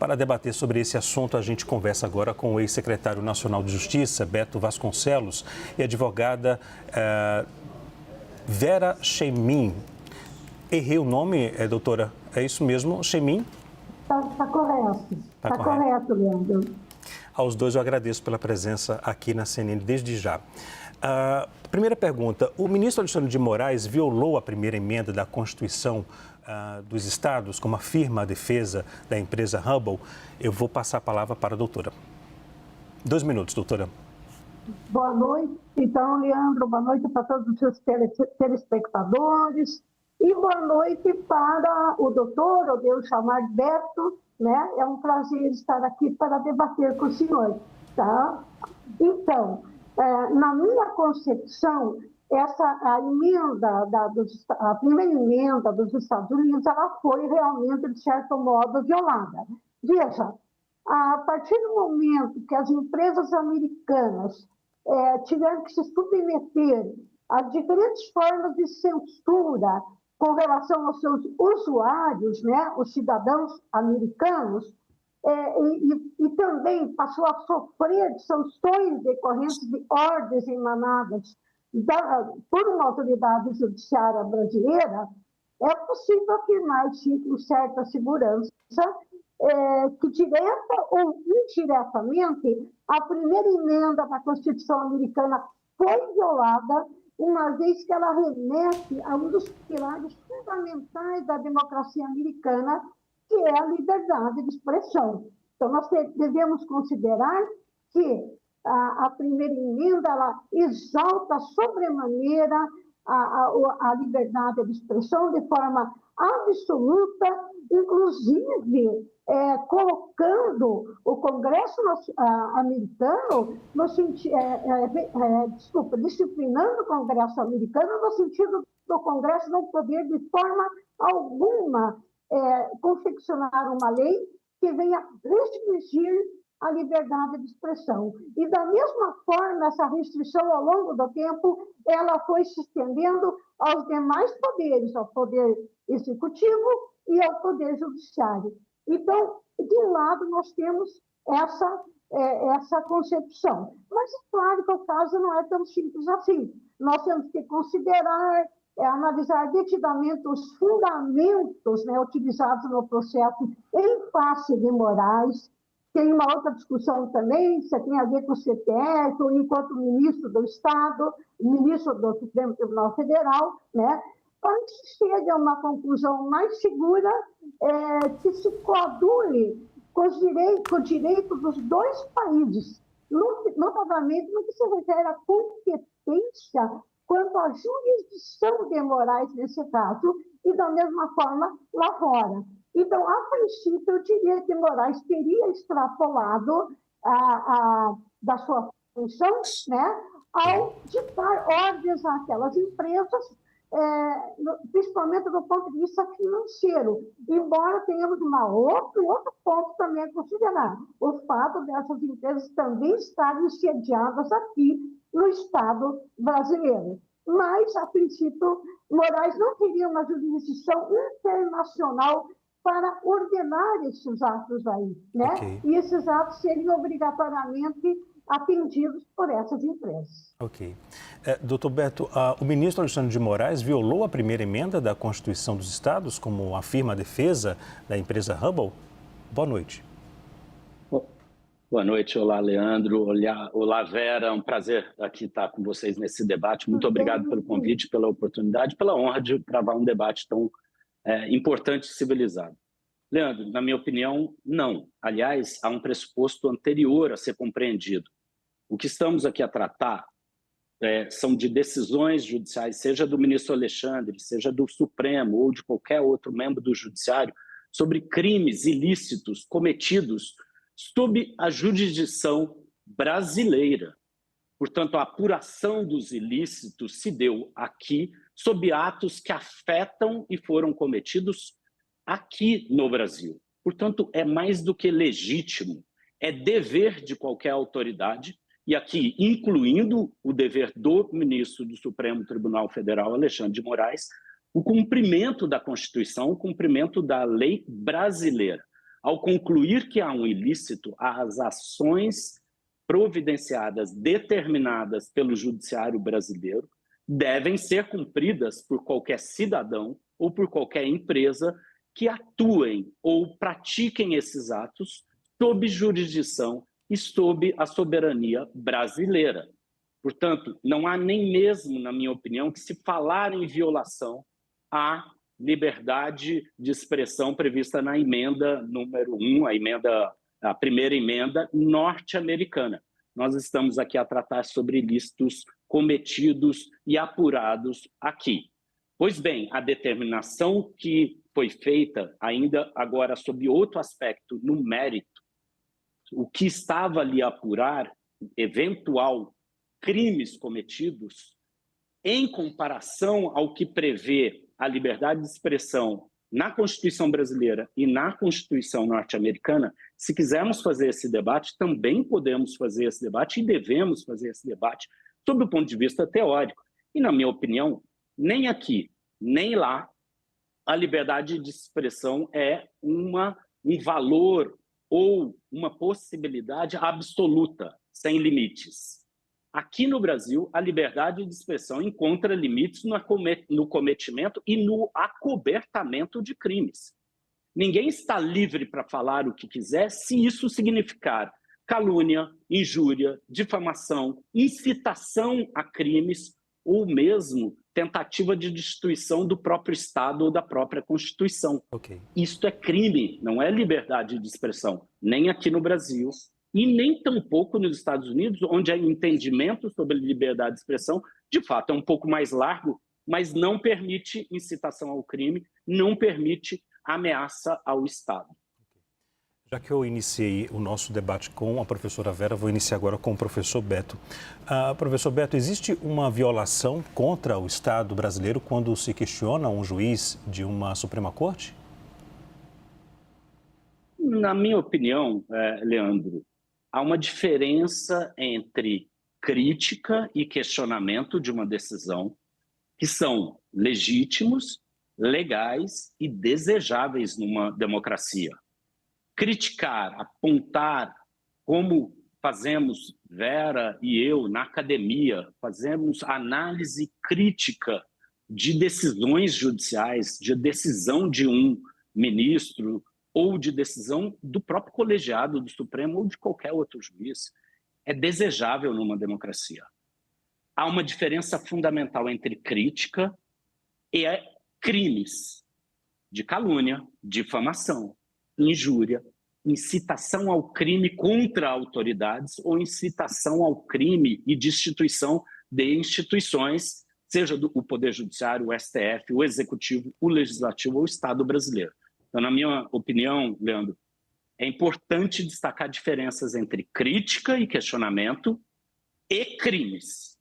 Para debater sobre esse assunto, a gente conversa agora com o ex-secretário nacional de Justiça, Beto Vasconcelos, e a advogada Vera Chemin. Errei o nome, doutora? É isso mesmo, Chemin? Está correto. Está correto, Leandro. Aos dois eu agradeço pela presença aqui na CNN desde já. Primeira pergunta, o ministro Alexandre de Moraes violou a primeira emenda da Constituição dos Estados, como afirma a defesa da empresa Hubble. Eu vou passar a palavra para a doutora. 2 minutos, doutora. Boa noite, então, Leandro. Boa noite para todos os seus telespectadores. E boa noite para o doutor, eu devo chamar Beto, né? É um prazer estar aqui para debater com o senhor, tá? Então, na minha concepção, a primeira emenda dos Estados Unidos, ela foi realmente, de certo modo, violada. Veja, a partir do momento que as empresas americanas tiveram que se submeter a diferentes formas de censura com relação aos seus usuários, né, os cidadãos americanos, e também passou a sofrer sanções decorrentes de ordens emanadas por uma autoridade judiciária brasileira, é possível afirmar, sim, com certa segurança, que direta ou indiretamente a primeira emenda da Constituição americana foi violada, uma vez que ela remete a um dos pilares fundamentais da democracia americana, que é a liberdade de expressão. Então, nós devemos considerar que a primeira emenda ela exalta sobremaneira a liberdade de expressão de forma absoluta, inclusive colocando o Congresso americano no sentido, disciplinando o Congresso americano no sentido do Congresso não poder de forma alguma confeccionar uma lei que venha restringir a liberdade de expressão. E da mesma forma, essa restrição ao longo do tempo, ela foi se estendendo aos demais poderes, ao poder executivo e ao poder judiciário. Então, de um lado, nós temos essa concepção. Mas é claro que o caso não é tão simples assim. Nós temos que considerar, analisar detidamente os fundamentos, né, utilizados no processo em face de Moraes. Tem uma outra discussão também, se tem a ver com o CTF, ou enquanto ministro do Estado, ministro do Supremo Tribunal Federal, né, para que se chegue a uma conclusão mais segura, que se coadune com o direito dos dois países, novamente no que se refere à competência quanto à jurisdição de Moraes nesse caso, e da mesma forma lá fora. Então, a princípio, eu diria que Moraes teria extrapolado da sua função, né, ao ditar ordens àquelas empresas, principalmente do ponto de vista financeiro, embora tenhamos outro ponto também a considerar, o fato dessas empresas também estarem sediadas aqui no Estado brasileiro. Mas, a princípio, Moraes não teria uma jurisdição internacional para ordenar esses atos aí, né? Okay. E esses atos seriam obrigatoriamente atendidos por essas empresas. Ok. Doutor Beto, o ministro Alexandre de Moraes violou a primeira emenda da Constituição dos Estados, como afirma a defesa da empresa Hubble? Boa noite. Boa noite, olá, Leandro, olá, Vera, é um prazer aqui estar com vocês nesse debate. Muito obrigado pelo convite, pela oportunidade, pela honra de travar um debate tão importante e civilizado. Leandro, na minha opinião, não. Aliás, há um pressuposto anterior a ser compreendido. O que estamos aqui a tratar são de decisões judiciais, seja do ministro Alexandre, seja do Supremo ou de qualquer outro membro do Judiciário, sobre crimes ilícitos cometidos sob a jurisdição brasileira. Portanto, a apuração dos ilícitos se deu aqui sob atos que afetam e foram cometidos aqui no Brasil. Portanto, é mais do que legítimo, é dever de qualquer autoridade, e aqui incluindo o dever do ministro do Supremo Tribunal Federal, Alexandre de Moraes, o cumprimento da Constituição, o cumprimento da lei brasileira. Ao concluir que há um ilícito, as ações providenciadas, determinadas pelo judiciário brasileiro, devem ser cumpridas por qualquer cidadão ou por qualquer empresa que atuem ou pratiquem esses atos sob jurisdição e sob a soberania brasileira. Portanto, não há nem mesmo, na minha opinião, que se falar em violação à liberdade de expressão prevista na emenda número 1, a primeira emenda norte-americana. Nós estamos aqui a tratar sobre ilícitos cometidos e apurados aqui. Pois bem, a determinação que foi feita, ainda agora sob outro aspecto, no mérito, o que estava ali a apurar, eventual crimes cometidos, em comparação ao que prevê a liberdade de expressão na Constituição brasileira e na Constituição norte-americana, se quisermos fazer esse debate, também podemos fazer esse debate e devemos fazer esse debate sob o ponto de vista teórico. E, na minha opinião, nem aqui, nem lá, a liberdade de expressão é um valor ou uma possibilidade absoluta, sem limites. Aqui no Brasil, a liberdade de expressão encontra limites no cometimento e no acobertamento de crimes. Ninguém está livre para falar o que quiser se isso significar calúnia, injúria, difamação, incitação a crimes ou mesmo tentativa de destituição do próprio Estado ou da própria Constituição. Okay. Isto é crime, não é liberdade de expressão, nem aqui no Brasil e nem tampouco nos Estados Unidos, onde o entendimento sobre liberdade de expressão, de fato, é um pouco mais largo, mas não permite incitação ao crime, não permite ameaça ao Estado. Já que eu iniciei o nosso debate com a professora Vera, vou iniciar agora com o professor Beto. Professor Beto, existe uma violação contra o Estado brasileiro quando se questiona um juiz de uma Suprema Corte? Na minha opinião, Leandro, há uma diferença entre crítica e questionamento de uma decisão que são legítimos, legais e desejáveis numa democracia. Criticar, apontar, como fazemos Vera e eu na academia, fazemos análise crítica de decisões judiciais, de decisão de um ministro ou de decisão do próprio colegiado do Supremo ou de qualquer outro juiz, é desejável numa democracia. Há uma diferença fundamental entre crítica e crimes de calúnia, difamação, injúria, incitação ao crime contra autoridades ou incitação ao crime e destituição de instituições, seja o Poder Judiciário, o STF, o Executivo, o Legislativo ou o Estado brasileiro. Então, na minha opinião, Leandro, é importante destacar diferenças entre crítica e questionamento e crimes.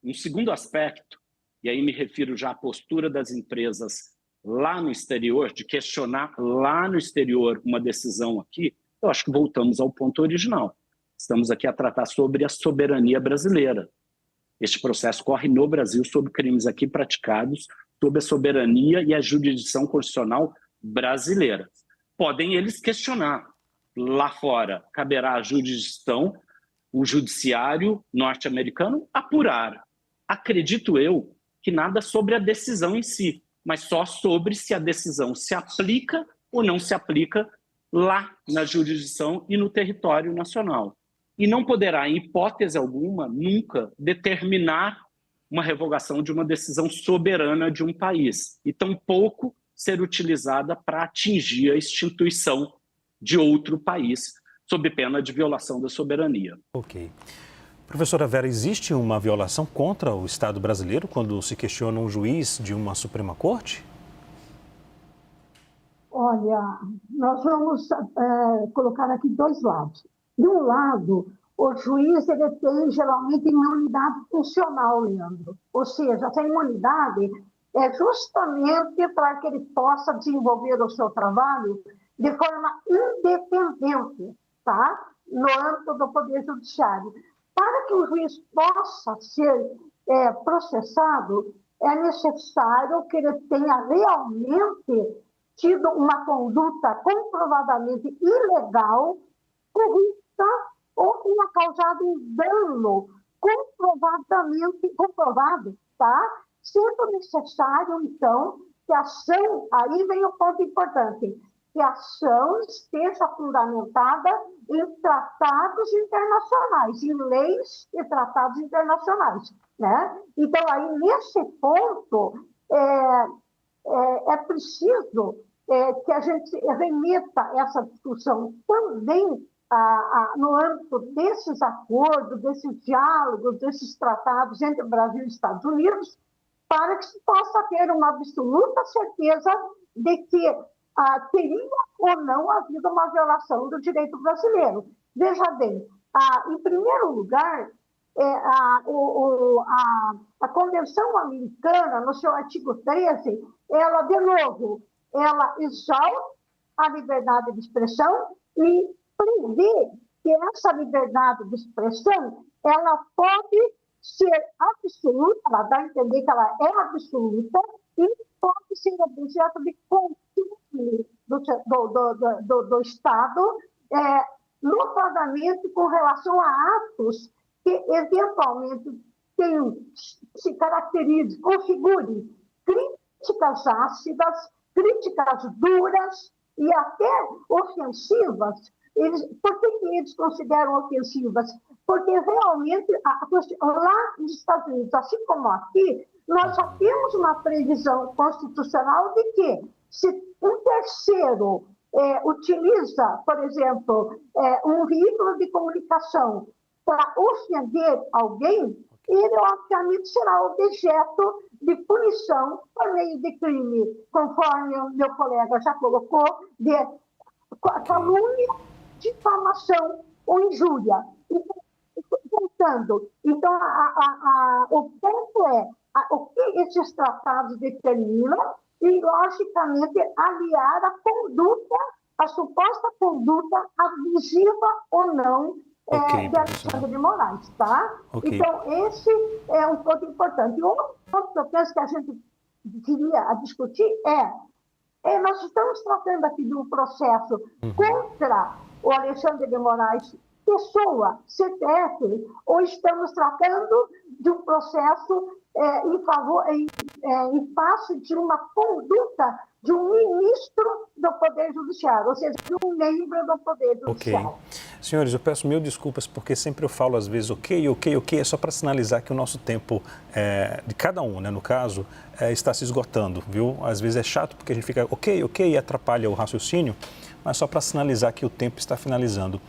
Um segundo aspecto, e aí me refiro já à postura das empresas lá no exterior, de questionar lá no exterior uma decisão aqui, eu acho que voltamos ao ponto original. Estamos aqui a tratar sobre a soberania brasileira. Este processo corre no Brasil sobre crimes aqui praticados, sob a soberania e a jurisdição constitucional brasileira. Podem eles questionar. Lá fora, caberá à jurisdição, o judiciário norte-americano, apurar. Acredito eu que nada sobre a decisão em si, mas só sobre se a decisão se aplica ou não se aplica lá na jurisdição e no território nacional. E não poderá, em hipótese alguma, nunca determinar uma revogação de uma decisão soberana de um país, e tampouco ser utilizada para atingir a instituição de outro país, sob pena de violação da soberania. Ok. Professora Vera, existe uma violação contra o Estado brasileiro quando se questiona um juiz de uma Suprema Corte? Olha, nós vamos colocar aqui dois lados. De um lado, o juiz ele tem geralmente imunidade funcional, Leandro. Ou seja, essa imunidade é justamente para que ele possa desenvolver o seu trabalho de forma independente, tá? No âmbito do Poder Judiciário. Para que o juiz possa ser processado, é necessário que ele tenha realmente tido uma conduta comprovadamente ilegal, corrupta, ou tenha causado um dano comprovado, tá? Sendo necessário, então, que a ação, aí vem o ponto importante, que a ação esteja fundamentada em tratados internacionais, em leis e tratados internacionais, né? Então, aí, nesse ponto, é preciso que a gente remeta essa discussão também no âmbito desses acordos, desses diálogos, desses tratados entre o Brasil e os Estados Unidos, para que se possa ter uma absoluta certeza de que teria ou não havido uma violação do direito brasileiro. Veja bem, em primeiro lugar, a Convenção Americana, no seu artigo 13, ela, de novo, ela exalta a liberdade de expressão e prevê que essa liberdade de expressão ela pode ser absoluta, ela dá a entender que ela é absoluta e pode ser objeto de controle do Estado, notadamente com relação a atos que eventualmente se caracterizem, configurem críticas ácidas, críticas duras e até ofensivas. Por que eles consideram ofensivas? Porque realmente, lá nos Estados Unidos, assim como aqui, nós já temos uma previsão constitucional de que se um terceiro utiliza, por exemplo, um veículo de comunicação para ofender alguém, ele obviamente será objeto de punição por meio de crime, conforme o meu colega já colocou, de calúnia, difamação ou injúria. Voltando, então, o ponto o que esses tratados determinam e, logicamente, aliar a conduta, a suposta conduta abusiva ou não de Alexandre de Moraes, tá? Então, esse é um ponto importante. E outro ponto que eu penso que a gente queria discutir nós estamos tratando aqui de um processo contra o Alexandre de Moraes, pessoa, CPF, ou estamos tratando de um processo em face de uma conduta de um ministro do Poder Judiciário, ou seja, de um membro do Poder Judiciário. Senhores, eu peço mil desculpas, porque sempre eu falo às vezes ok, é só para sinalizar que o nosso tempo de cada um, né, no caso, está se esgotando, viu? Às vezes é chato porque a gente fica ok, e atrapalha o raciocínio, mas só para sinalizar que o tempo está finalizando.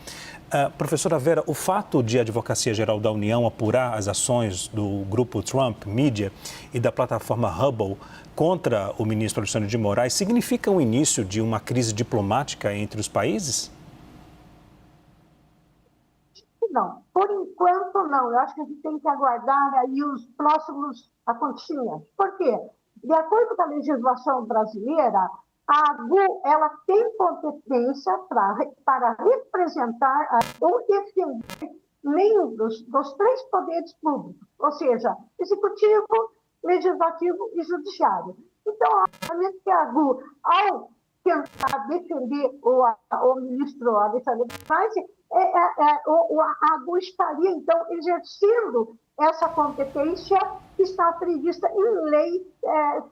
Professora Vera, o fato de a Advocacia Geral da União apurar as ações do grupo Trump Media e da plataforma Hubble contra o ministro Alexandre de Moraes significa o início de uma crise diplomática entre os países? Não, por enquanto não. Eu acho que a gente tem que aguardar aí os próximos acontecimentos. Por quê? De acordo com a legislação brasileira, a AGU ela tem competência para representar ou defender membros dos três poderes públicos, ou seja, executivo, legislativo e judiciário. Então, obviamente que a AGU, ao tentar defender o ministro Alexandre de Moraes, a AGU estaria, então, exercendo essa competência que está prevista em lei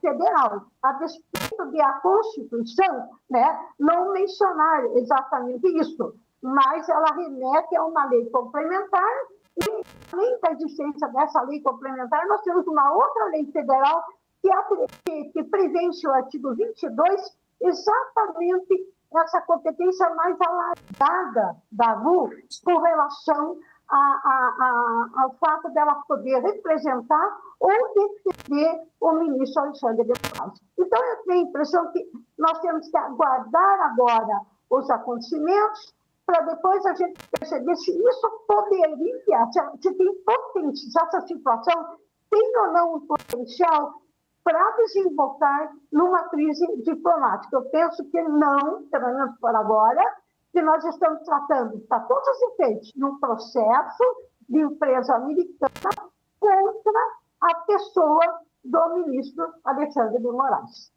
federal, a despeito de a Constituição, né, não mencionar exatamente isso, mas ela remete a uma lei complementar e, além da existência dessa lei complementar, nós temos uma outra lei federal que prevê em seu artigo 22 exatamente essa competência mais alargada da AGU com relação ao fato dela poder representar ou defender o ministro Alexandre de Moraes. Então, eu tenho a impressão que nós temos que aguardar agora os acontecimentos para depois a gente perceber se isso poderia, se tem potência, se essa situação tem ou não um potencial para desembocar numa crise diplomática. Eu penso que não, pelo menos por agora, que nós estamos tratando, para todos os efeitos, de um processo de empresa americana contra a pessoa do ministro Alexandre de Moraes.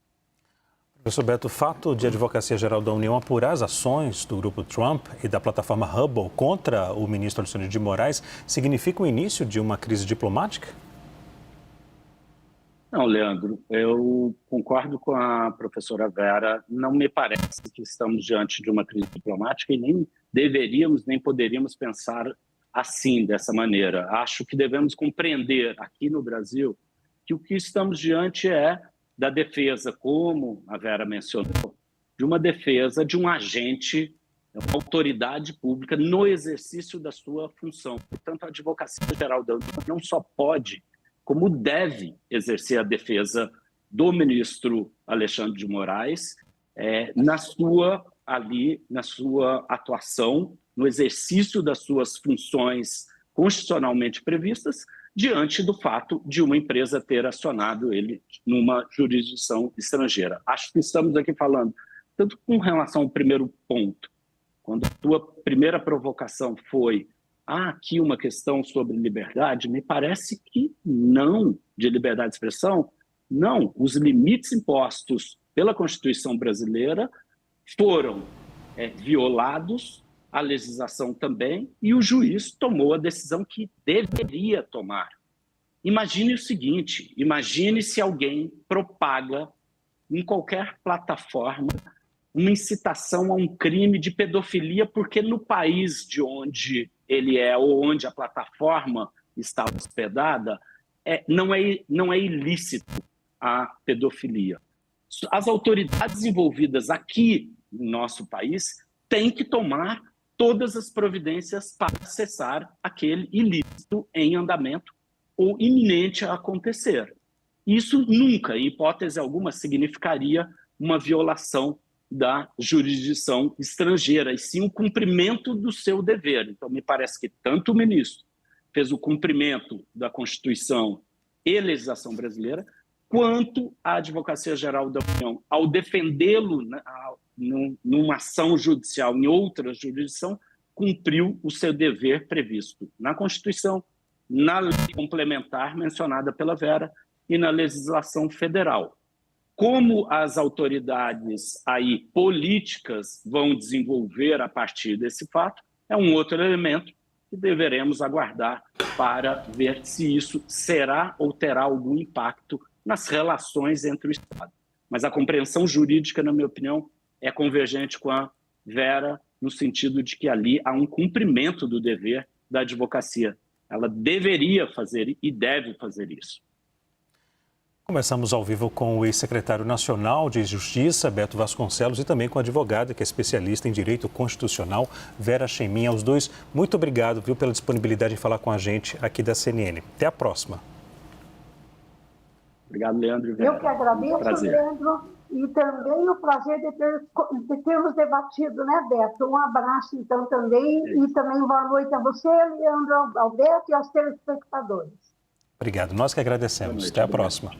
Professor Beto, o fato de a Advocacia Geral da União apurar as ações do grupo Trump e da plataforma Hubble contra o ministro Alexandre de Moraes significa o início de uma crise diplomática? Não, Leandro, eu concordo com a professora Vera. Não me parece que estamos diante de uma crise diplomática e nem deveríamos, nem poderíamos pensar assim, dessa maneira. Acho que devemos compreender aqui no Brasil que o que estamos diante é da defesa, como a Vera mencionou, de uma defesa de um agente, uma autoridade pública no exercício da sua função. Portanto, a Advocacia Geral da União não só pode, como deve exercer a defesa do ministro Alexandre de Moraes na sua atuação, no exercício das suas funções constitucionalmente previstas, diante do fato de uma empresa ter acionado ele numa jurisdição estrangeira. Acho que estamos aqui falando, tanto com relação ao primeiro ponto, quando a tua primeira provocação foi aqui uma questão sobre liberdade, me parece que não, de liberdade de expressão, não. Os limites impostos pela Constituição brasileira foram violados, a legislação também, e o juiz tomou a decisão que deveria tomar. Imagine o seguinte, imagine se alguém propaga em qualquer plataforma uma incitação a um crime de pedofilia, porque no país de onde ele é ou onde a plataforma está hospedada, não é ilícito a pedofilia. As autoridades envolvidas aqui no nosso país têm que tomar todas as providências para cessar aquele ilícito em andamento ou iminente a acontecer. Isso nunca, em hipótese alguma, significaria uma violação da jurisdição estrangeira, e sim o cumprimento do seu dever. Então, me parece que tanto o ministro fez o cumprimento da Constituição e legislação brasileira, quanto a Advocacia Geral da União, ao defendê-lo numa ação judicial em outra jurisdição, cumpriu o seu dever previsto na Constituição, na lei complementar mencionada pela Vera e na legislação federal. Como as autoridades aí políticas vão desenvolver a partir desse fato, é um outro elemento que deveremos aguardar para ver se isso será ou terá algum impacto nas relações entre o Estado. Mas a compreensão jurídica, na minha opinião, é convergente com a Vera, no sentido de que ali há um cumprimento do dever da advocacia. Ela deveria fazer e deve fazer isso. Conversamos ao vivo com o ex-secretário nacional de Justiça, Beto Vasconcelos, e também com a advogada, que é especialista em direito constitucional, Vera Chemin. Aos dois, muito obrigado, pela disponibilidade de falar com a gente aqui da CNN. Até a próxima. Obrigado, Leandro. Vera. Eu que agradeço, Leandro, e também o prazer de termos debatido, né, Beto? Um abraço, então, também, e também boa noite a você, Leandro, ao Beto e aos telespectadores. Obrigado. Nós que agradecemos. Até a próxima.